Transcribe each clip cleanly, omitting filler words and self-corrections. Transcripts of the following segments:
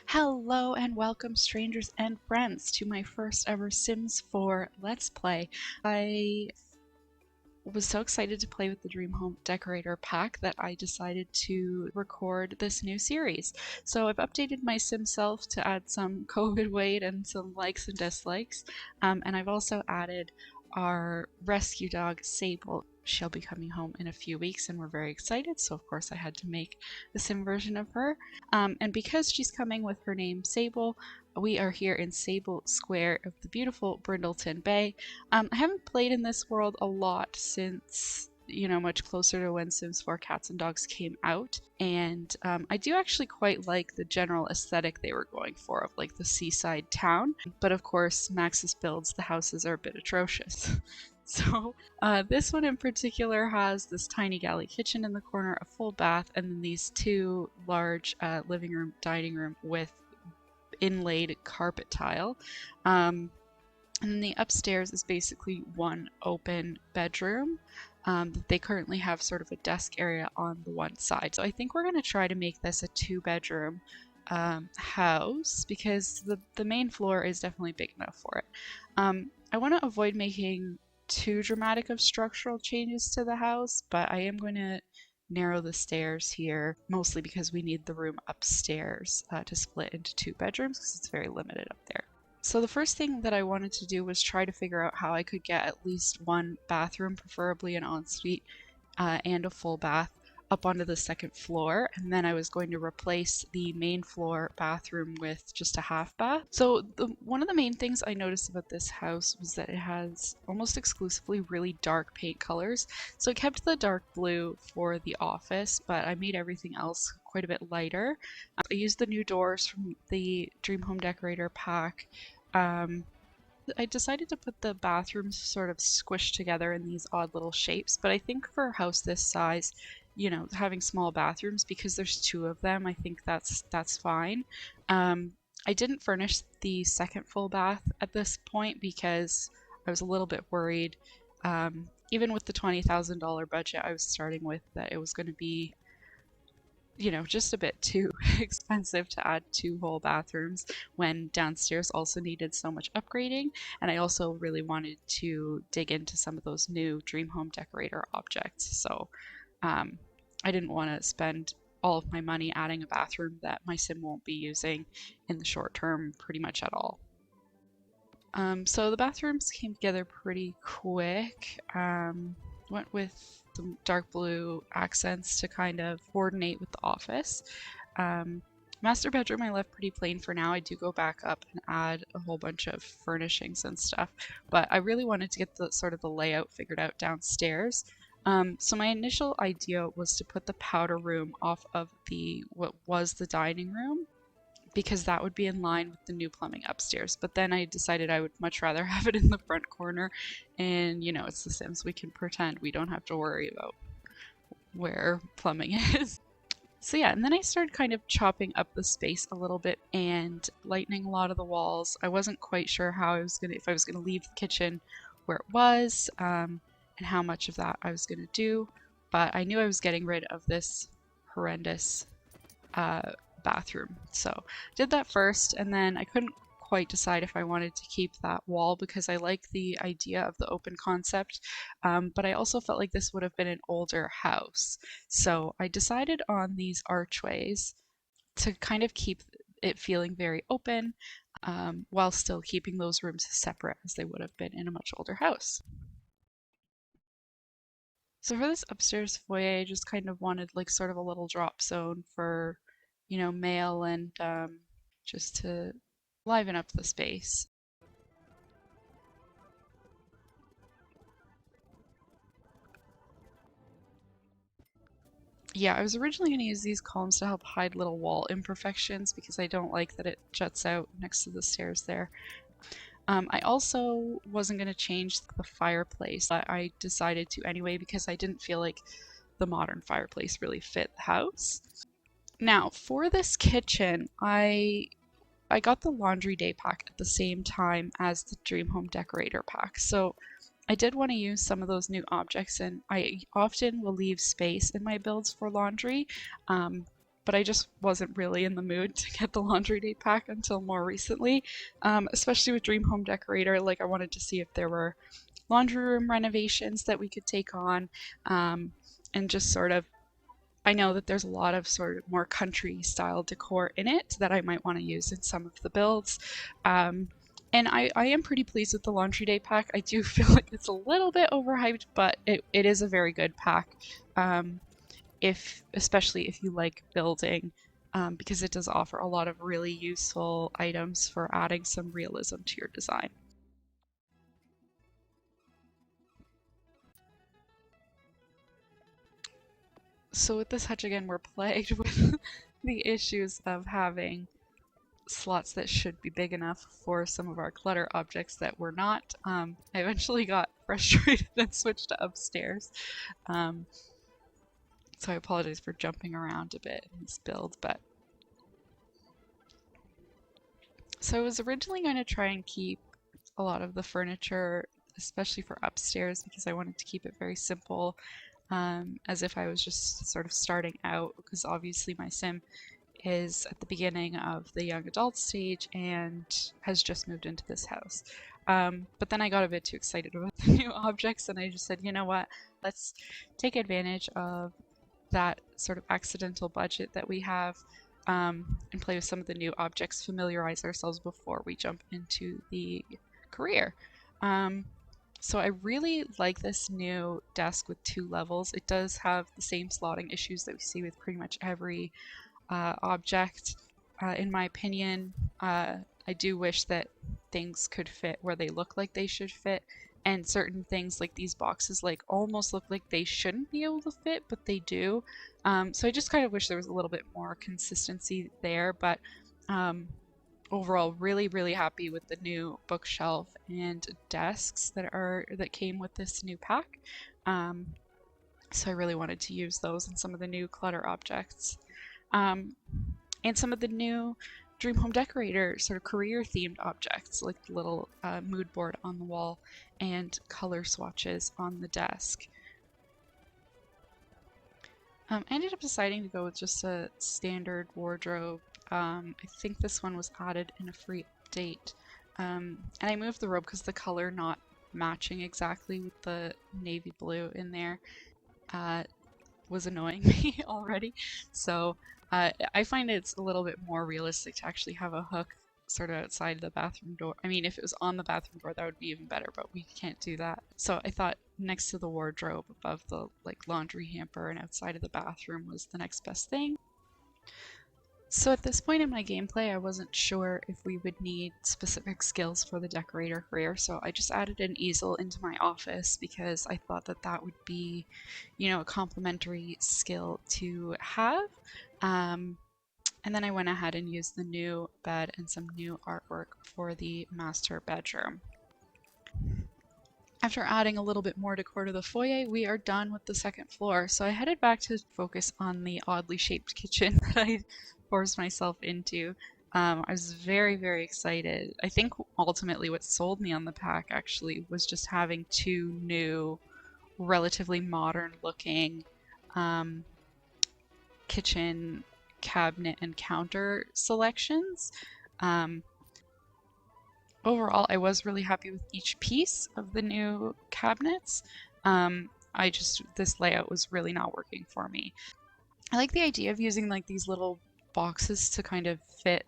Hello and welcome, strangers and friends, to my first ever Sims 4 Let's Play. I was so excited to play with the Dream Home Decorator pack that I decided to record this new series. So I've updated my Sim self to add some COVID weight and some likes and dislikes, and I've also added our rescue dog Sable. She'll be coming home in a few weeks and we're very excited, so of course I had to make the Sim version of her. And because she's coming with her name Sable, we are here in Sable Square of the beautiful Brindleton Bay. I haven't played in this world a lot since, much closer to when Sims 4 Cats and Dogs came out. And I do actually quite like the general aesthetic they were going for of like the seaside town. But of course, Max's builds, the houses are a bit atrocious. So this one in particular has this tiny galley kitchen in the corner, a full bath, and then these two large living room, dining room with inlaid carpet tile. And then the upstairs is basically one open bedroom. They currently have sort of a desk area on the one side. So I think we're going to try to make this a two-bedroom house because the main floor is definitely big enough for it. I want to avoid making too dramatic of structural changes to the house, but I am going to narrow the stairs here, mostly because we need the room upstairs to split into two bedrooms because it's very limited up there. So the first thing that I wanted to do was try to figure out how I could get at least one bathroom, preferably an ensuite, and a full bath up onto the second floor, and then I was going to replace the main floor bathroom with just a half bath. So one of the main things I noticed about this house was that it has almost exclusively really dark paint colors. So I kept the dark blue for the office, but I made everything else quite a bit lighter. I used the new doors from the Dream Home Decorator pack. I decided to put the bathrooms sort of squished together in these odd little shapes, but I think for a house this size, having small bathrooms, because there's two of them, I think that's fine. I didn't furnish the second full bath at this point because I was a little bit worried. Even with the $20,000 budget I was starting with, that it was going to be just a bit too expensive to add two whole bathrooms when downstairs also needed so much upgrading. And I also really wanted to dig into some of those new Dream Home Decorator objects. So I didn't want to spend all of my money adding a bathroom that my sim won't be using in the short term pretty much at all. So the bathrooms came together pretty quick. Went with some dark blue accents to kind of coordinate with the office. Master bedroom I left pretty plain for now. I do go back up and add a whole bunch of furnishings and stuff, but I really wanted to get the sort of the layout figured out downstairs. So my initial idea was to put the powder room off of what was the dining room, because that would be in line with the new plumbing upstairs. But then I decided I would much rather have it in the front corner, and it's The Sims. We can pretend we don't have to worry about where plumbing is. So yeah, and then I started kind of chopping up the space a little bit and lightening a lot of the walls. I wasn't quite sure if I was gonna leave the kitchen where it was, and how much of that I was gonna do, but I knew I was getting rid of this horrendous bathroom. So did that first, and then I couldn't quite decide if I wanted to keep that wall because I like the idea of the open concept, but I also felt like this would have been an older house. So I decided on these archways to kind of keep it feeling very open, while still keeping those rooms separate as they would have been in a much older house. So for this upstairs foyer, I just kind of wanted like sort of a little drop zone for, mail and just to liven up the space. Yeah, I was originally going to use these columns to help hide little wall imperfections because I don't like that it juts out next to the stairs there. I also wasn't going to change the fireplace, but I decided to anyway because I didn't feel like the modern fireplace really fit the house. Now, for this kitchen, I got the laundry day pack at the same time as the Dream Home Decorator pack. So I did want to use some of those new objects, and I often will leave space in my builds for laundry. but I just wasn't really in the mood to get the laundry day pack until more recently, especially with Dream Home Decorator. Like, I wanted to see if there were laundry room renovations that we could take on, and just sort of, I know that there's a lot of sort of more country style decor in it that I might want to use in some of the builds. And I am pretty pleased with the laundry day pack. I do feel like it's a little bit overhyped, but it is a very good pack. Especially if you like building, because it does offer a lot of really useful items for adding some realism to your design. So with this hutch again, we're plagued with the issues of having slots that should be big enough for some of our clutter objects that were not. I eventually got frustrated and switched to upstairs. So I apologize for jumping around a bit in this build, but so I was originally going to try and keep a lot of the furniture, especially for upstairs, because I wanted to keep it very simple, as if I was just sort of starting out, because obviously my sim is at the beginning of the young adult stage and has just moved into this house. But then I got a bit too excited about the new objects, and I just said, you know what, let's take advantage of that sort of accidental budget that we have, and play with some of the new objects, familiarize ourselves before we jump into the career. So I really like this new desk with 2 levels. It does have the same slotting issues that we see with pretty much every object. In my opinion, I do wish that things could fit where they look like they should fit, and certain things like these boxes like almost look like they shouldn't be able to fit, but they do. So I just kind of wish there was a little bit more consistency there, but overall really happy with the new bookshelf and desks that came with this new pack. So I really wanted to use those and some of the new clutter objects. And some of the new Dream Home Decorator sort of career themed objects, like the little mood board on the wall and color swatches on the desk. I ended up deciding to go with just a standard wardrobe. I think this one was added in a free update. And I moved the robe because the color not matching exactly with the navy blue in there was annoying me already. So I find it's a little bit more realistic to actually have a hook sort of outside the bathroom door. I mean, if it was on the bathroom door, that would be even better, but we can't do that. So I thought next to the wardrobe above the like laundry hamper and outside of the bathroom was the next best thing. So at this point in my gameplay, I wasn't sure if we would need specific skills for the decorator career, so I just added an easel into my office because I thought that that would be, you know, a complementary skill to have. And then I went ahead and used the new bed and some new artwork for the master bedroom. After adding a little bit more decor to the foyer, we are done with the second floor. So I headed back to focus on the oddly shaped kitchen that I forced myself into. I was very excited. I think ultimately what sold me on the pack actually was just having 2 new, relatively modern looking kitchen cabinet and counter selections. Overall, I was really happy with each piece of the new cabinets. This layout was really not working for me. I like the idea of using like these little boxes to kind of fit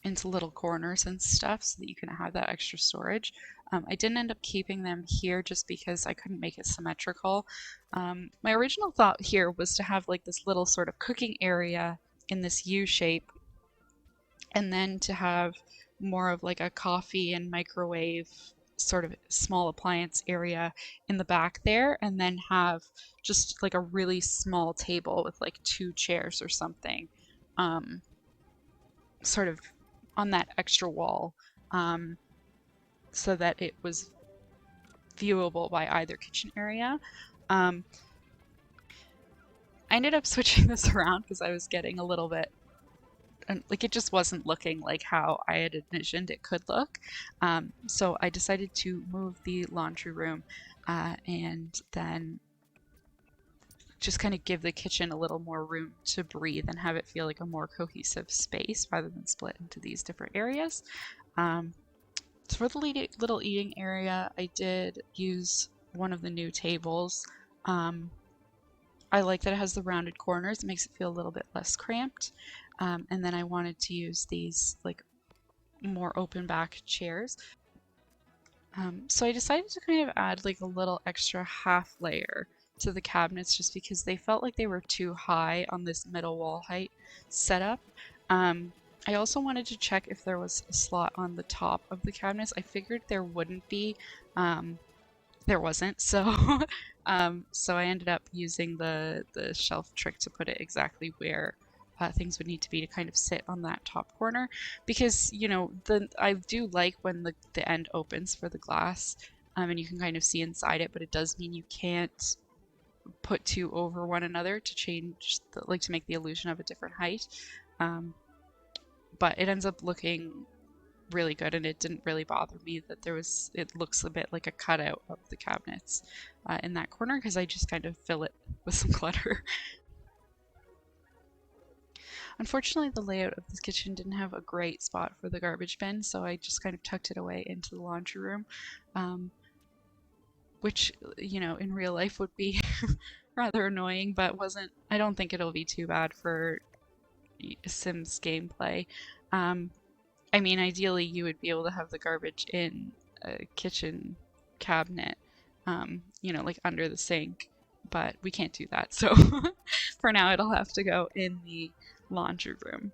into little corners and stuff so that you can have that extra storage. I didn't end up keeping them here just because I couldn't make it symmetrical. My original thought here was to have like this little sort of cooking area in this U shape, and then to have more of like a coffee and microwave sort of small appliance area in the back there, and then have just like a really small table with like 2 chairs or something sort of on that extra wall, so that it was viewable by either kitchen area. I ended up switching this around because I was getting a little bit, and like it just wasn't looking like how I had envisioned it could look. So I decided to move the laundry room and then just kind of give the kitchen a little more room to breathe and have it feel like a more cohesive space rather than split into these different areas. So for the little eating area, I did use one of the new tables. I like that it has the rounded corners. It makes it feel a little bit less cramped. And then I wanted to use these like more open back chairs. So I decided to kind of add like a little extra half layer to the cabinets just because they felt like they were too high on this middle wall height setup. I also wanted to check if there was a slot on the top of the cabinets. I figured there wouldn't be. There wasn't, so so I ended up using the shelf trick to put it exactly where things would need to be to kind of sit on that top corner, because you know I do like when the end opens for the glass, and you can kind of see inside it, but it does mean you can't put two over one another to change to make the illusion of a different height. But it ends up looking really good, and it didn't really bother me that it looks a bit like a cutout of the cabinets in that corner, because I just kind of fill it with some clutter. Unfortunately, the layout of this kitchen didn't have a great spot for the garbage bin, so I just kind of tucked it away into the laundry room, which, you know, in real life would be rather annoying, but I don't think it'll be too bad for Sims gameplay. I mean, ideally you would be able to have the garbage in a kitchen cabinet, you know, like under the sink, but we can't do that. So for now, it'll have to go in the laundry room.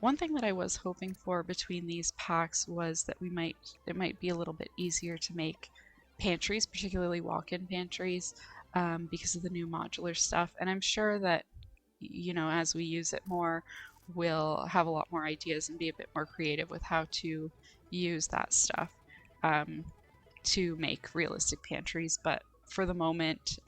One thing that I was hoping for between these packs was that it might be a little bit easier to make pantries, particularly walk-in pantries, because of the new modular stuff. And I'm sure that, you know, as we use it more, we'll have a lot more ideas and be a bit more creative with how to use that stuff to make realistic pantries. But for the moment,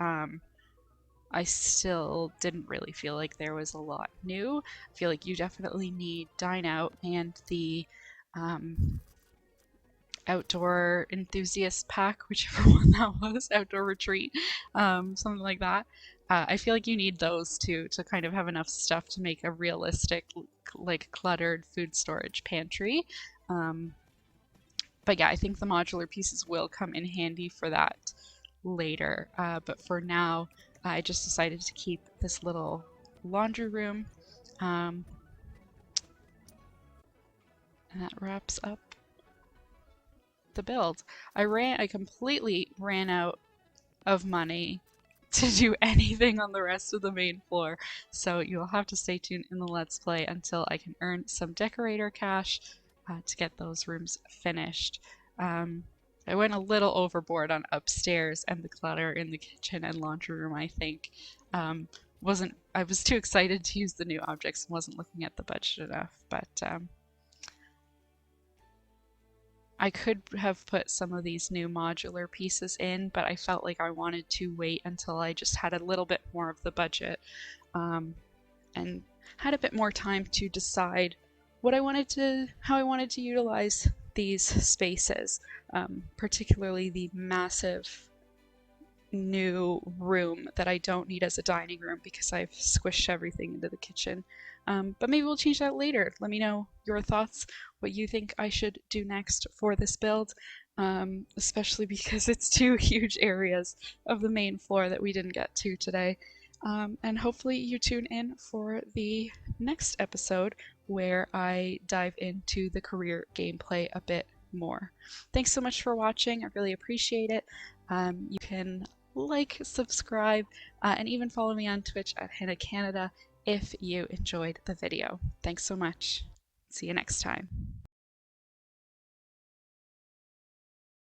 I still didn't really feel like there was a lot new. I feel like you definitely need Dine Out and the Outdoor Enthusiast Pack, whichever one that was, Outdoor Retreat, something like that. I feel like you need those two to kind of have enough stuff to make a realistic, like cluttered food storage pantry. But yeah, I think the modular pieces will come in handy for that later. But for now, I just decided to keep this little laundry room. And that wraps up the build. I completely ran out of money to do anything on the rest of the main floor, so you'll have to stay tuned in the Let's Play until I can earn some decorator cash to get those rooms finished. I went a little overboard on upstairs, and the clutter in the kitchen and laundry room, I think. I was too excited to use the new objects and wasn't looking at the budget enough, but I could have put some of these new modular pieces in, but I felt like I wanted to wait until I just had a little bit more of the budget, and had a bit more time to decide how I wanted to utilize these spaces, particularly the massive new room that I don't need as a dining room because I've squished everything into the kitchen. But maybe we'll change that later. Let me know your thoughts, what you think I should do next for this build, especially because it's two huge areas of the main floor that we didn't get to today. And hopefully you tune in for the next episode where I dive into the career gameplay a bit more. Thanks so much for watching. I really appreciate it. You can like, subscribe, and even follow me on Twitch at Hannah Canada if you enjoyed the video. Thanks so much. See you next time.